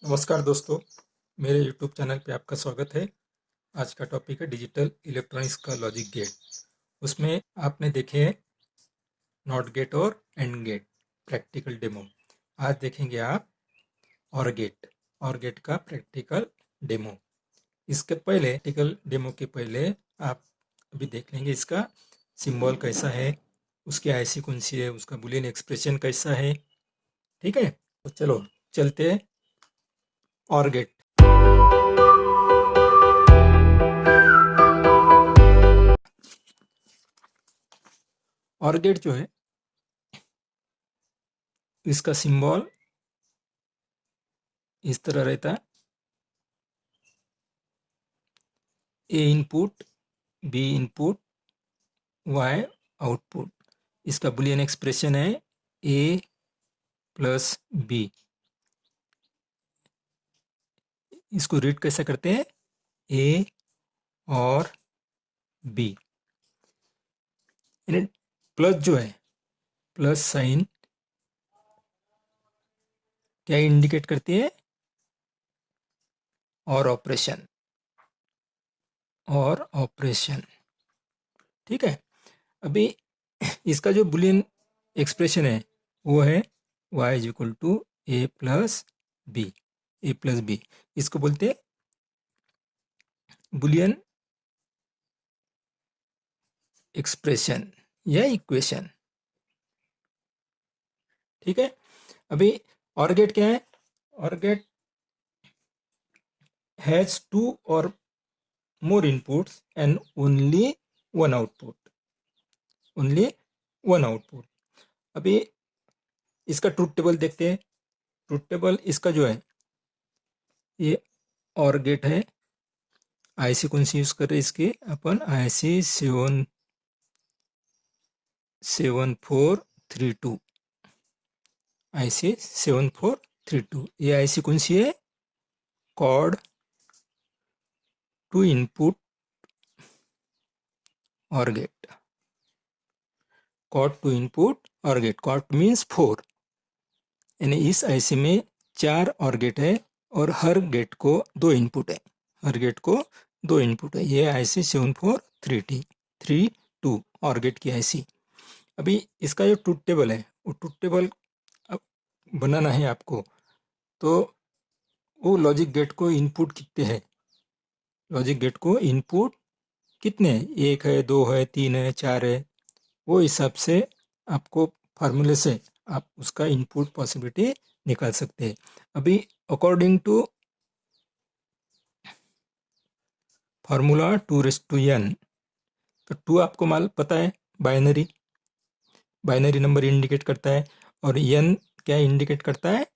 नमस्कार दोस्तों, मेरे YouTube चैनल पे आपका स्वागत है। आज का टॉपिक है डिजिटल इलेक्ट्रॉनिक्स का लॉजिक गेट। उसमें आपने देखे नॉट गेट और एंड गेट प्रैक्टिकल डेमो। आज देखेंगे आप और गेट का प्रैक्टिकल डेमो। इसके पहले प्रैक्टिकल डेमो के पहले आप अभी देख लेंगे इसका सिंबल कैसा है, उसकी आईसी कौन सी है, उसका बुलियन एक्सप्रेशन कैसा है। ठीक है, तो चलो चलते हैं और गेट। और गेट जो है इसका सिंबल इस तरह रहता है, A input, B input, Y output. इसका बुलियन एक्सप्रेशन है ए प्लस बी। इसको रीड कैसे करते हैं, ए और बी। प्लस जो है, प्लस साइन क्या इंडिकेट करती है, और ऑपरेशन। ठीक है, अभी इसका जो बुलियन एक्सप्रेशन है वो है y is equal to A plus B. इसको बोलते हैं बुलियन एक्सप्रेशन या इक्वेशन। ठीक है, अभी और गेट क्या है, और गेट हैज टू और more inputs and only one output. अभी इसका ट्रूथ टेबल देखते हैं। ट्रूथ टेबल इसका जो है, ये और गेट है। आईसी कौन सी यूज कर रहे हैं इसके, अपन IC 7432। IC 7432 ये आईसी कौन सी है, कॉर्ड टू इनपुट और गेट। कॉर्ड टू इनपुट और गेट, कॉर्ड मीन्स 4, यानी इस आईसी में 4 और गेट है और हर गेट को 2 इनपुट है। ये आईसी 7432 और गेट की आईसी। अभी इसका जो ट्रूथ टेबल है, वो ट्रूथ टेबल बनाना है आपको, तो वो लॉजिक गेट को इनपुट कितने हैं, लॉजिक गेट को इनपुट कितने हैं, 1 है, 2 है, 3 है, 4 है, वो हिसाब से आपको फार्मूले से आप उसका इनपुट पॉसिबिलिटी निकाल सकते हैं। अभी अकॉर्डिंग टू फार्मूला 2:n, तो 2 आपको पता है, बाइनरी नंबर इंडिकेट करता है, और n क्या इंडिकेट करता है,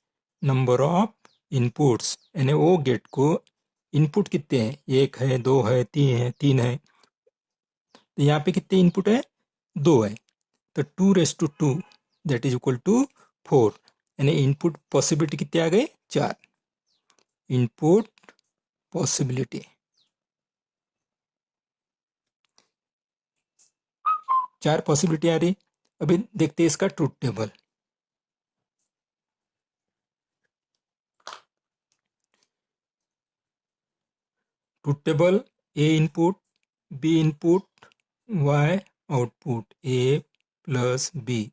नंबर ऑफ इनपुट्स, यानी वो गेट को इनपुट कितने हैं, 1 है, 2 है, 3 है। तो यहाँ पे कितने इनपुट है, 2 है, तो 2:2 दैट इज इक्वल टू 4, यानी इनपुट पॉसिबिलिटी कितने आ गए, 4 इनपुट पॉसिबिलिटी, 4 पॉसिबिलिटी आ रही। अभी देखते हैं इसका truth table. Truth table, A input, B input, Y output, A plus B.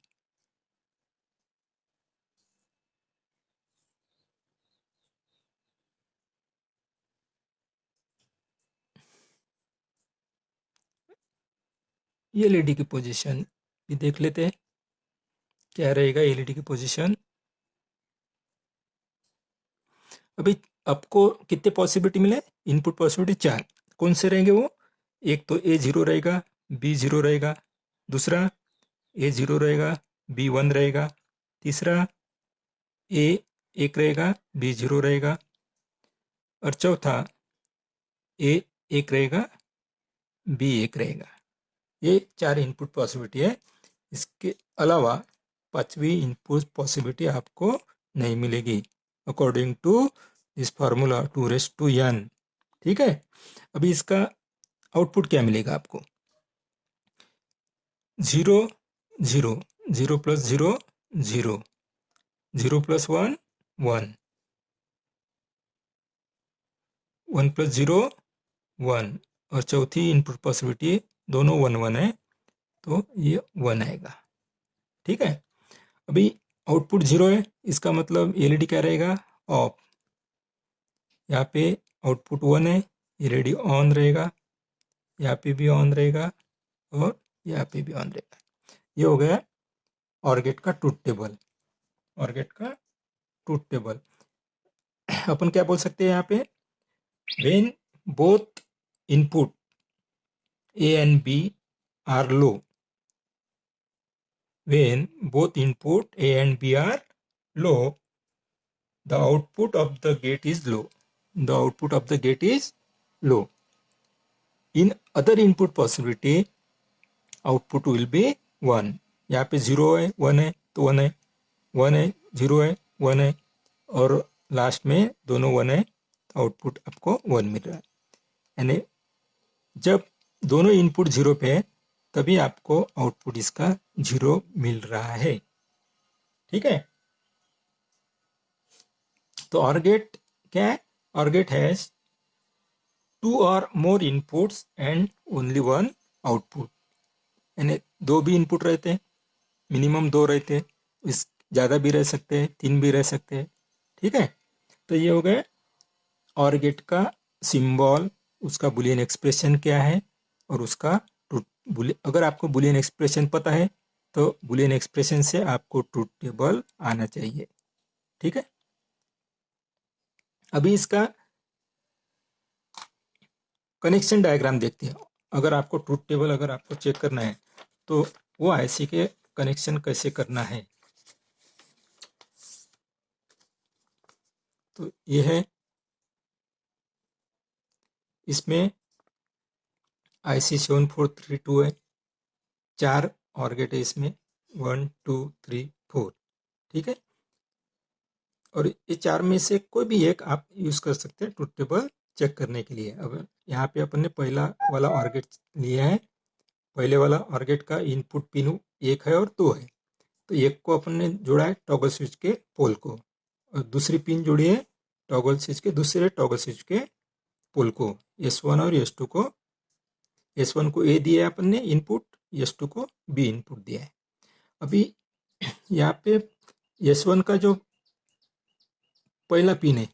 ये एलईडी की पोजीशन भी देख लेते हैं, क्या रहेगा एलईडी की पोजीशन। अभी आपको कितने पॉसिबिलिटी मिले, इनपुट पॉसिबिलिटी 4, कौन से रहेंगे वो, एक तो ए 0 रहेगा, बी 0 रहेगा, दूसरा ए 0 रहेगा, बी 1 रहेगा, तीसरा ए 1 रहेगा, बी 0 रहेगा, और चौथा ए 1 रहेगा, बी 1 रहेगा। ये 4 इनपुट पॉसिबिलिटी है। इसके अलावा 5वीं इनपुट पॉसिबिलिटी आपको नहीं मिलेगी according to this formula 2:n। ठीक है, अभी इसका आउटपुट क्या मिलेगा आपको, 0 0, 0 प्लस 0 0, 0 प्लस 1 1, 1 + 0 1, और चौथी इनपुट पॉसिबिलिटी दोनों 1 1 है, तो ये 1 आएगा। ठीक है, अभी आउटपुट 0 है, इसका मतलब एलईडी क्या रहेगा, ऑफ। यहाँ पे आउटपुट 1 है, एलईडी ऑन रहेगा, यहाँ पे भी ऑन रहेगा और यहाँ पे भी ऑन रहेगा। ये हो गया OR गेट का ट्रूथ टेबल। OR गेट का ट्रूथ टेबल अपन क्या बोल सकते हैं यहाँ पे, when both input A and B are low, when both input A and B are low, the output of the gate is low. The output of the gate is low. In other input possibility, output will be 1. यहाँ पे 0 है, 1 है तो 1 है, 1 है, 0 है, 1 है, और लास्ट में दोनों 1 है, आउटपुट आपको 1 मिल रहा है। यानी जब दोनों इनपुट 0 पे है तभी आपको आउटपुट इसका 0 मिल रहा है। ठीक है, तो OR गेट क्या है, OR gate has 2 or more inputs and only 1 output. यानी 2 भी इनपुट रहते हैं, मिनिमम 2 रहते हैं, इस ज़्यादा भी रह सकते हैं, 3 भी रह सकते हैं। ठीक है, तो ये हो गया OR गेट का सिंबल, उसका बुलियन एक्सप्रेशन क्या है और उसका अगर आपको बुलियन एक्सप्रेशन पता है तो बुलियन एक्सप्रेशन से आपको ट्रूथ टेबल आना चाहिए। ठीक है, अभी इसका कनेक्शन डायग्राम देखते हैं। अगर आपको ट्रूथ टेबल अगर आपको चेक करना है तो वो आईसी के कनेक्शन कैसे करना है, तो ये है, इसमें IC 7432 है, 4 OR गेट है इसमें, 1 2 3 4। ठीक है, और ये 4 में से कोई भी एक आप यूज कर सकते हैं ट्रूथ टेबल चेक करने के लिए। अब यहाँ पे अपन ने पहला वाला OR गेट लिया है, पहले वाला OR गेट का इनपुट पिन 1 है और 2 है, तो एक को अपन ने जोड़ा है टॉगल स्विच के पोल को, और दूसरी पिन जोड़ी है टॉगल स्विच के दूसरे टॉगल स्विच के पोल को, S1 और S2 को, S1 को A दिया है अपन ने इनपुट, S2 को B इनपुट दिया है। अभी यहाँ पे S1 का जो पहला पिन है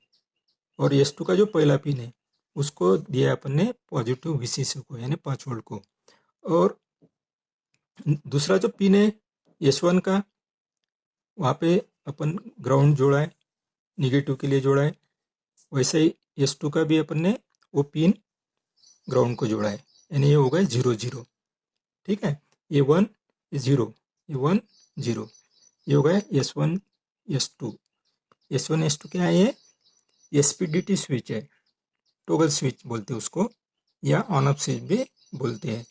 और S2 का जो पहला पिन है उसको दिया है अपन ने पॉजिटिव VCC को, यानी 5 वोल्ट को, और दूसरा जो पिन है S1 का, वहाँ पे अपन ग्राउंड जोड़ा है, निगेटिव के लिए जोड़ा है। वैसे ही S2 का भी अपन ने वो पिन ग्राउंड को जोड़ा है, यानी ये हो गया 0 0। ठीक है, ये 1 ये 0, ये 1 0, ये हो गया S1 S2। S1 S2 क्या है, ये SPDT स्विच है, टॉगल स्विच बोलते हैं उसको, या ऑन ऑफ स्विच भी बोलते हैं।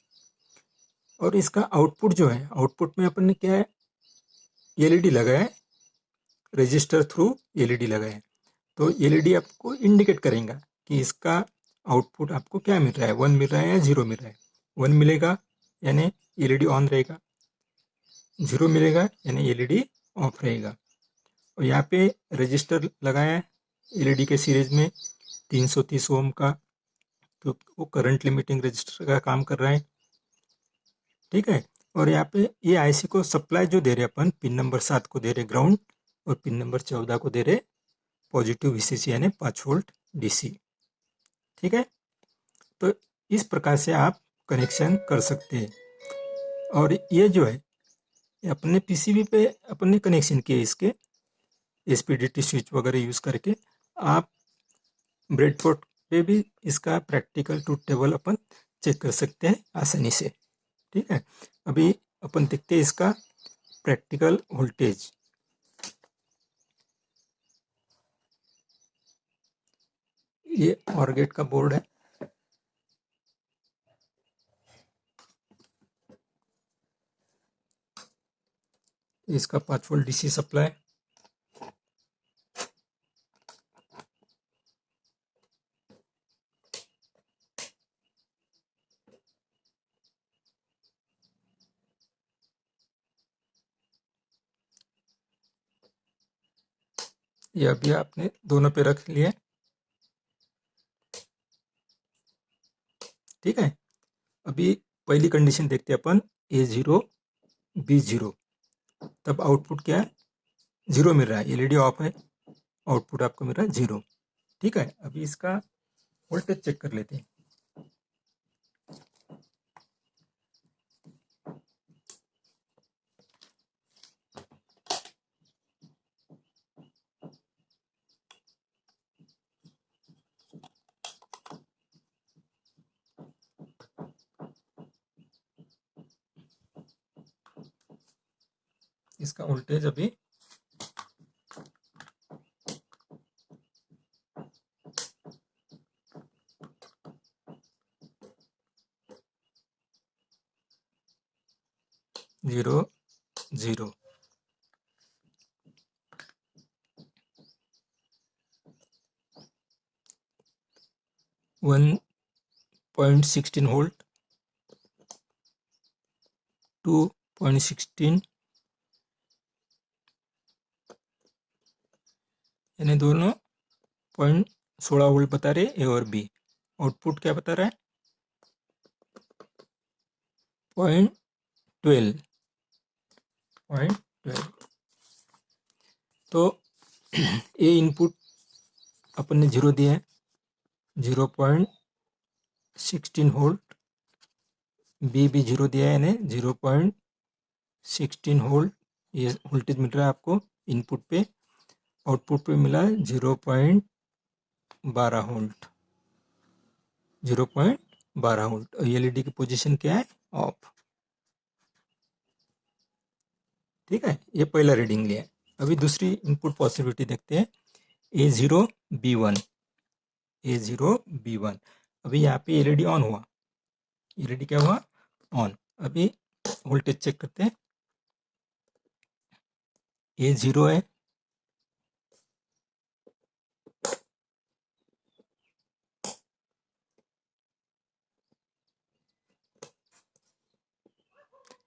और इसका आउटपुट जो है, आउटपुट में अपन ने क्या है, एलईडी लगाया है, रजिस्टर थ्रू एलईडी लगाया है, तो एलईडी आपको इंडिकेट करेगा कि इसका आउटपुट आपको क्या मिल रहा है, 1 मिल रहा है या 0 मिल रहा है। 1 मिलेगा यानी एलईडी ऑन रहेगा, 0 मिलेगा यानी एलईडी ऑफ रहेगा। और यहाँ पे रजिस्टर लगाया है एलईडी के सीरीज में 330 ओम का, तो वो करंट लिमिटिंग रजिस्टर का काम कर रहा है। ठीक है, और यहाँ पे ये आईसी को सप्लाई जो दे रहे अपन, पिन नंबर 7 को दे रहे ग्राउंड, और पिन नंबर 14 को दे रहे पॉजिटिव VCC यानी 5 वोल्ट DC। ठीक है, तो इस प्रकार से आप कनेक्शन कर सकते हैं। और ये जो है अपने PCB पे अपन ने कनेक्शन किए इसके SPDT स्विच वगैरह यूज़ करके, आप ब्रेडबोर्ड पे भी इसका प्रैक्टिकल ट्रूथ टेबल अपन चेक कर सकते हैं आसानी से। ठीक है, अभी अपन देखते हैं इसका प्रैक्टिकल वोल्टेज। ये OR गेट का बोर्ड है, इसका 5 वोल्ट DC सप्लाई, ये अभी आपने दोनों पे रख लिए। ठीक है। अभी पहली कंडीशन देखते हैं अपन, A0 B0, तब आउटपुट क्या है, 0 मिल रहा है, एलईडी ऑफ है, आउटपुट आपको मिल रहा है 0। ठीक है, अभी इसका वोल्टेज चेक कर लेते हैं। इसका वोल्टेज अभी 0 0। 1.16 वोल्ट, 2.16, यानी दोनों 0.16 वोल्ट बता रहे ए और बी। आउटपुट क्या बता रहा है, 0.12। तो ए इनपुट अपन ने 0 दिया है, 0.16 वोल्ट, बी भी 0 दिया है, यानी 0.16 वोल्ट ये वोल्टेज मिल रहा है आपको इनपुट पे। आउटपुट पे मिला है 0.12 वोल्ट, 0.12 वोल्ट। और एलईडी की पोजीशन क्या है, ऑफ। ठीक है, ये पहला रीडिंग लिया है। अभी दूसरी इनपुट पॉसिबिलिटी देखते हैं, A0 B1, A0 B1। अभी यहाँ पे एलईडी ऑन हुआ, एलईडी क्या हुआ, ऑन। अभी वोल्टेज चेक करते हैं, A0 है,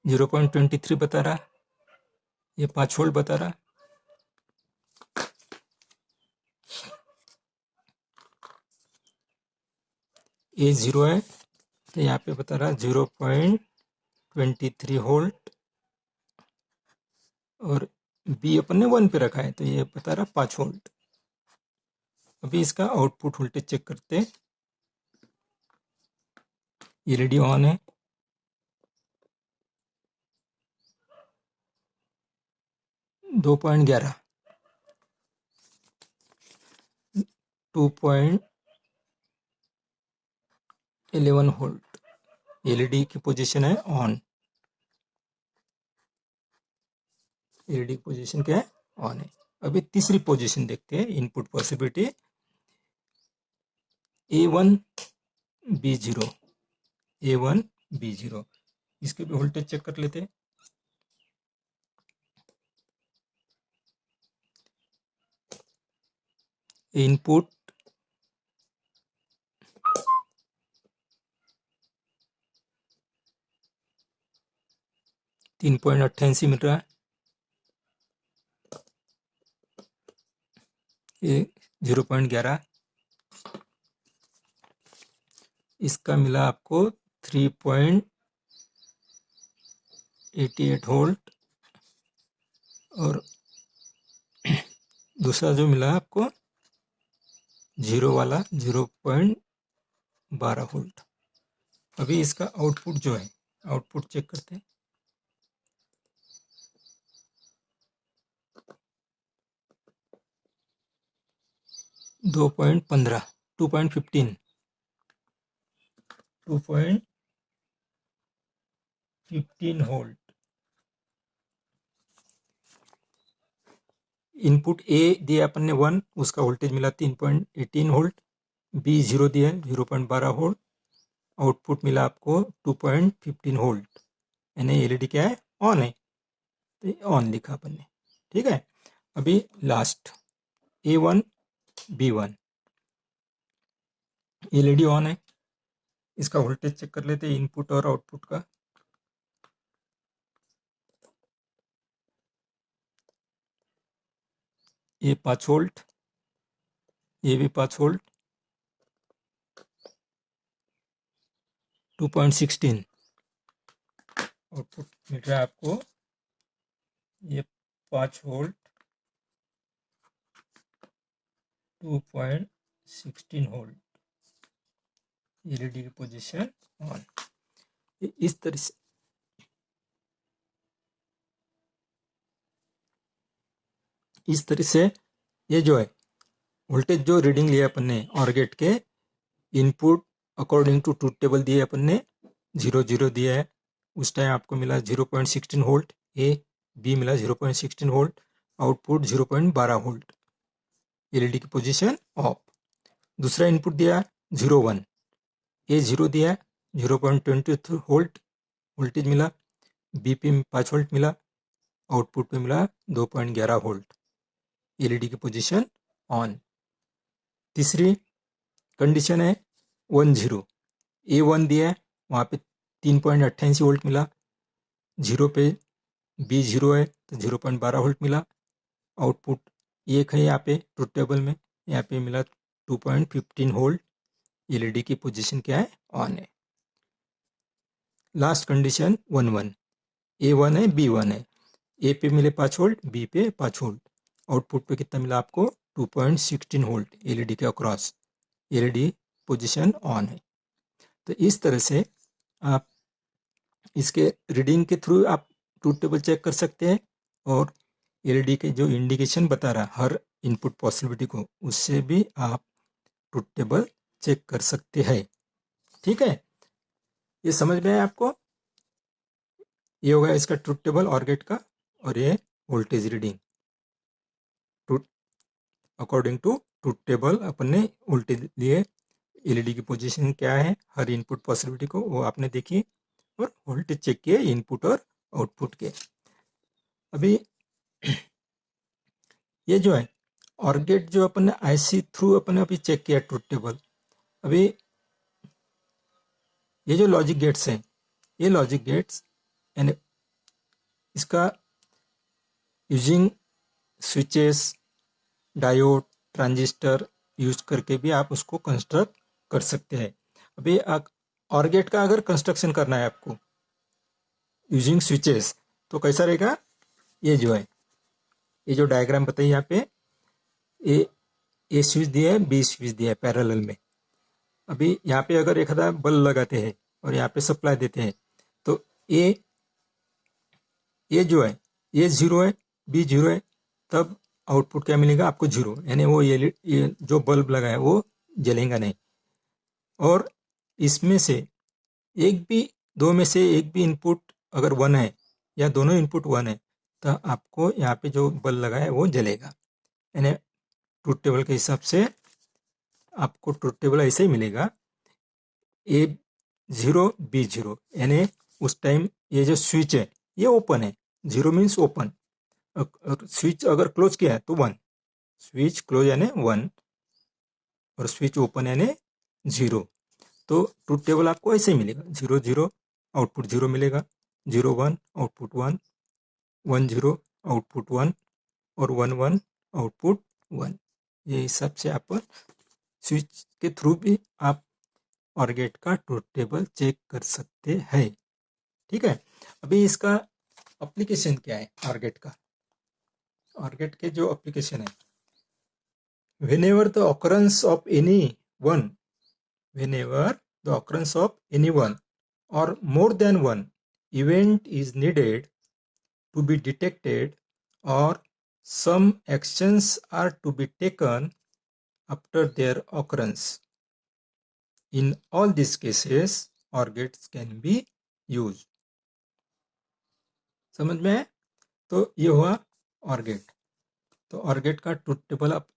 (0.23 बता रहा, ये 5 वोल्ट बता रहा। A0 है तो यहाँ पे बता रहा 0.23 वोल्ट, और बी अपन ने 1 पे रखा है तो ये बता रहा 5 वोल्ट। अभी इसका आउटपुट वोल्टेज चेक करते हैं, एलईडी ऑन है, 2.11, 2.11 वोल्ट, एलईडी की पोजीशन है ऑन, एलईडी की पोजीशन क्या है, ऑन है। अभी तीसरी पोजीशन देखते हैं, input possibility A1 B0, A1 B0, इसके भी वोल्टेज चेक कर लेते हैं। इनपुट (3.88 मिल रहा है, ये 0.11। इसका मिला आपको 3.88 वोल्ट, और दूसरा जो मिला आपको 0 वाला 0.12 वोल्ट। अभी इसका आउटपुट जो है, आउटपुट चेक करते हैं। दो पॉइंट 2.15 वोल्ट। इनपुट ए दिया अपन ने 1, उसका वोल्टेज मिला 3.18 वोल्ट, बी 0 दिया है 0.12 वोल्ट, आउटपुट मिला आपको 2.15 वोल्ट, यानी एलईडी क्या है, ऑन है, तो ऑन लिखा अपन ने। ठीक है, अभी last A1 B1, LED on है, इसका वोल्टेज चेक कर लेते हैं, इनपुट और आउटपुट का। ये 5 वोल्ट, ये भी 5 वोल्ट, 2.16 आउटपुट मिल रहा है आपको। ये 5 वोल्ट 2.16 वोल्ट, एलईडी की पोजीशन ऑन। इस तरह से ये जो है वोल्टेज जो रीडिंग लिया अपन ने और गेट के input according to truth table दिए अपन ने 0 दिया है। उस टाइम आपको मिला 0.16 वोल्ट, ए बी मिला 0.16 वोल्ट, आउटपुट 0.12 वोल्ट, एलईडी की पोजीशन ऑफ। दूसरा इनपुट दिया 0.1, ए 0 दिया 0.22 वोल्ट वोल्टेज मिला, बी पे 5 वोल्ट मिला, आउटपुट पे मिला 2.11 वोल्ट, एलईडी की पोजीशन ऑन। तीसरी कंडीशन है 10, ए 1 दिया है, वहाँ पे 3.88 वोल्ट मिला, 0 पे बी 0 है तो 0.12 वोल्ट मिला, आउटपुट एक है यहाँ पे ट्रूथ टेबल में, यहाँ पे मिला 2.15 वोल्ट, एलईडी की पोजीशन क्या है, ऑन है। लास्ट कंडीशन 1 ए 1 है बी 1 है, ए पे मिले 5 वोल्ट, बी पे 5 वोल्ट, आउटपुट पे कितना मिला आपको 2.16 वोल्ट, एलईडी के अक्रॉस, एलईडी पोजीशन ऑन है। तो इस तरह से आप इसके रीडिंग के थ्रू आप ट्रूथ टेबल चेक कर सकते हैं, और एलईडी के जो इंडिकेशन बता रहा है हर इनपुट पॉसिबिलिटी को, उससे भी आप ट्रूथ टेबल चेक कर सकते हैं। ठीक है, ये समझ में आया आपको? ये होगा इसका ट्रूथ टेबल और गेट का, और ये voltage reading truth according to truth table अपन ने वोल्टेज लिए, एलईडी की पोजीशन क्या है हर इनपुट पॉसिबिलिटी को वो आपने देखी, और वोल्टेज चेक किए इनपुट और आउटपुट के। अभी ये जो है और गेट जो अपन ने आईसी थ्रू अपन ने अभी चेक किया ट्रूथ टेबल। अभी ये जो लॉजिक गेट्स हैं, ये लॉजिक गेट्स यानी इसका using switches, diode, transistor use करके भी आप उसको कंस्ट्रक्ट कर सकते हैं। अभी और गेट का अगर कंस्ट्रक्शन करना है आपको यूजिंग स्विचेस, तो कैसा रहेगा? ये जो है, ये जो डायग्राम बताइए यहाँ पे, ए स्विच दिया है, बी स्विच दिया है पैरेलल में। अभी यहाँ पे अगर एक आधा बल्ब लगाते हैं और यहाँ पे सप्लाई देते हैं, तो ये जो है ये 0 है, बी 0 है, तब आउटपुट क्या मिलेगा आपको 0, यानी वो ये जो बल्ब लगा है वो जलेगा नहीं। और इसमें से दो में से एक भी इनपुट अगर 1 है या दोनों इनपुट 1 है, तो आपको यहाँ पे जो बल्ब लगा है वो जलेगा। यानी ट्रूथ टेबल के हिसाब से आपको ट्रूथ टेबल ऐसे ही मिलेगा, ए 0 बी 0, यानी उस टाइम ये जो स्विच है ये ओपन है, 0 मीन्स ओपन, स्विच अगर क्लोज किया है तो 1, स्विच क्लोज यानी 1 और स्विच ओपन यानी 0। तो ट्रूथ टेबल आपको ऐसे ही मिलेगा, 0 0 आउटपुट 0 मिलेगा, 0 1 आउटपुट 1, 1 0 आउटपुट 1, और 1 1 आउटपुट 1। ये हिसाब से आप स्विच के थ्रू भी आप और गेट का ट्रूथ टेबल चेक कर सकते हैं। ठीक है, अभी इसका एप्लीकेशन क्या है और गेट का? और गेट के जो एप्लीकेशन है, whenever the occurrence of any one or more than one event is needed to be detected, or some actions are to be taken after their occurrence, in all these cases OR gates can be used। समझ में है? तो ये हुआ OR gate. तो OR gate का truth table आप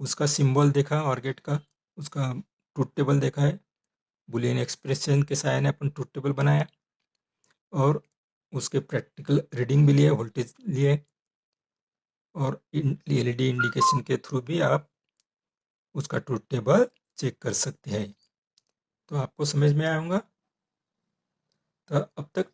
उसका सिंबल देखा, OR गेट का उसका ट्रूथ टेबल देखा है, बुलियन एक्सप्रेशन के सहायता ने अपन ट्रूथ टेबल बनाया, और उसके प्रैक्टिकल रीडिंग भी लिए, वोल्टेज लिए, और एलईडी इंडिकेशन के थ्रू भी आप उसका ट्रूथ टेबल चेक कर सकते हैं। तो आपको समझ में आया होगा। तो अब तक